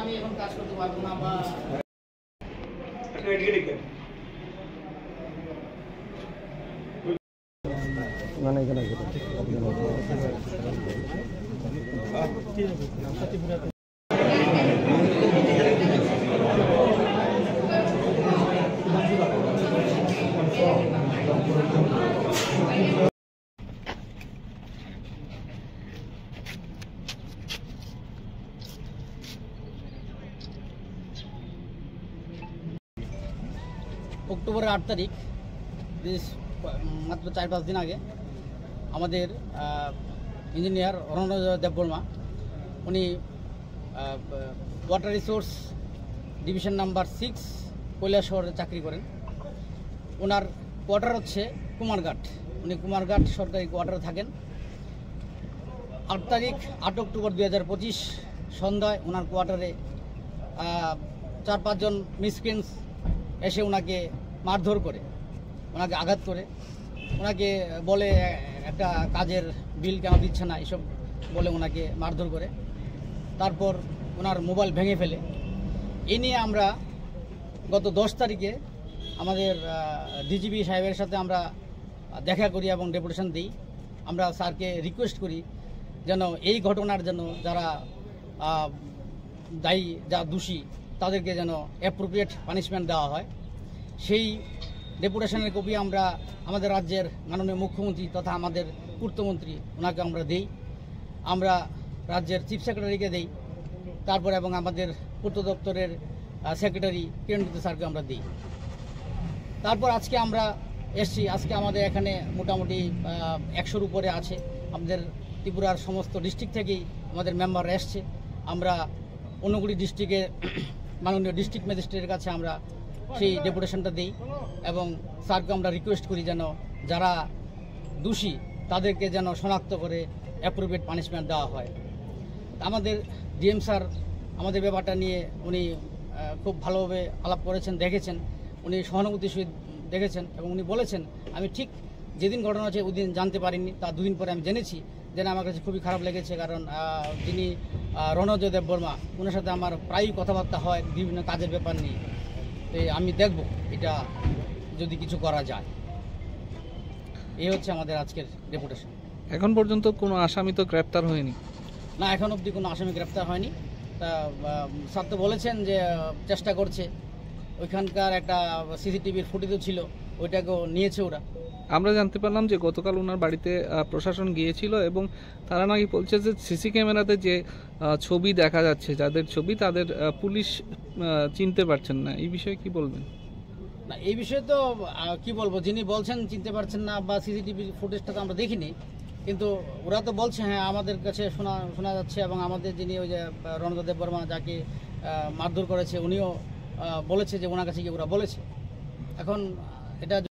আমি এখন কাজ করতে পারবো না বা অক্টোবরের 8 তারিখ মাত্র 4-5 দিন আগে আমাদের ইঞ্জিনিয়ার রণজয় দেববর্মা উনি ওয়াটার রিসোর্স ডিভিশন নাম্বার 6 কৈলাসহরে চাকরি করেন। ওনার কোয়ার্টার হচ্ছে কুমারঘাট। উনি কুমারঘাট সরকারি কোয়ার্টারে থাকেন। 8 অক্টোবর 2025 সন্ধ্যায় ওনার কোয়ার্টারে 4-5 জন মিসক্রিয়েন্টস এসে ওনাকে মারধর করে, ওনাকে আঘাত করে, ওনাকে বলে একটা কাজের বিল কেন দিচ্ছে না এসব বলে ওনাকে মারধর করে। তারপর ওনার মোবাইল ভেঙে ফেলে। এ নিয়ে আমরা গত 10 তারিখে আমাদের ডিজিপি সাহেবের সাথে আমরা দেখা করি এবং ডেপুটেশন দিই। আমরা স্যারকে রিকোয়েস্ট করি যেন এই ঘটনার জন্য যারা দায়ী, যা দোষী, তাদেরকে যেন অ্যাপ্রোপ্রিয়েট পানিশমেন্ট দেওয়া হয়। সেই ডেপুটেশনের কপি আমরা আমাদের রাজ্যের মাননীয় মুখ্যমন্ত্রী তথা আমাদের পূর্তমন্ত্রী ওনাকে আমরা দিই। আমরা রাজ্যের চিফ সেক্রেটারিকে দিই। তারপর এবং আমাদের পূর্ত দপ্তরের সেক্রেটারি কিরণজিৎ স্যারকে আমরা দিই। তারপর আজকে আমরা এসছি। আজকে আমাদের এখানে মোটামুটি 100-র উপরে আছে। আমাদের ত্রিপুরার সমস্ত ডিস্ট্রিক্ট থেকেই আমাদের মেম্বার এসছে। আমরা ঊনকোটি ডিস্ট্রিক্টের মাননীয় ডিস্ট্রিক্ট ম্যাজিস্ট্রেটের কাছে আমরা সেই ডেপুটেশনটা দিই এবং স্যারকে আমরা রিকোয়েস্ট করি যেন যারা দোষী তাদেরকে যেন শনাক্ত করে অ্যাপ্রোপ্রিয়েট পানিশমেন্ট দেওয়া হয়। আমাদের ডিএম স্যার আমাদের ব্যাপারটা নিয়ে উনি খুব ভালোভাবে আলাপ করেছেন, দেখেছেন, উনি সহানুভূতির সহিত দেখেছেন এবং উনি বলেছেন আমি ঠিক যেদিন ঘটনা হচ্ছে ওই দিন জানতে পারিনি, তার 2 দিন পরে আমি জেনেছি। যেন আমার কাছে খুবই খারাপ লেগেছে, কারণ যিনি রণজয় দেববর্মা, ওনার সাথে আমার প্রায়ই কথাবার্তা হয় বিভিন্ন কাজের ব্যাপার নিয়ে। তো আমি দেখব এটা যদি কিছু করা যায়। এই হচ্ছে আমাদের আজকের ডেপুটেশন। এখন পর্যন্ত কোনো আসামি তো গ্রেপ্তার হয়নি? না, এখন অবধি কোনো আসামি গ্রেপ্তার হয়নি। তা স্যার তো বলেছেন যে চেষ্টা করছে। ওইখানকার একটা সিসিটিভির ফুটেজও ছিল, ওইটাকেও নিয়েছে ওরা। আমরা জানতে পারলাম যে গতকাল ওনার বাড়িতে প্রশাসন গিয়েছিল এবং তারা নাকি বলছে যে সিসি ক্যামেরাতে যে ছবি দেখা যাচ্ছে, যাদের ছবি, তাদের পুলিশ চিনতে পারছেন না। এই বিষয়ে কি বলবেন? না, এই বিষয়ে তো কি বলবো, যিনি বলছেন চিনতে পারছেন না বা সিসিটিভি ফুটেজটা তো আমরা দেখিনি, কিন্তু ওরা তো বলছে হ্যাঁ আমাদের কাছে শোনা যাচ্ছে। এবং আমাদের যিনি ওই যে রণজয় দেববর্মা যাকে মারধর করেছে উনিও বলেছে যে ওনার কাছে গিয়ে ওরা বলেছে। এখন এটা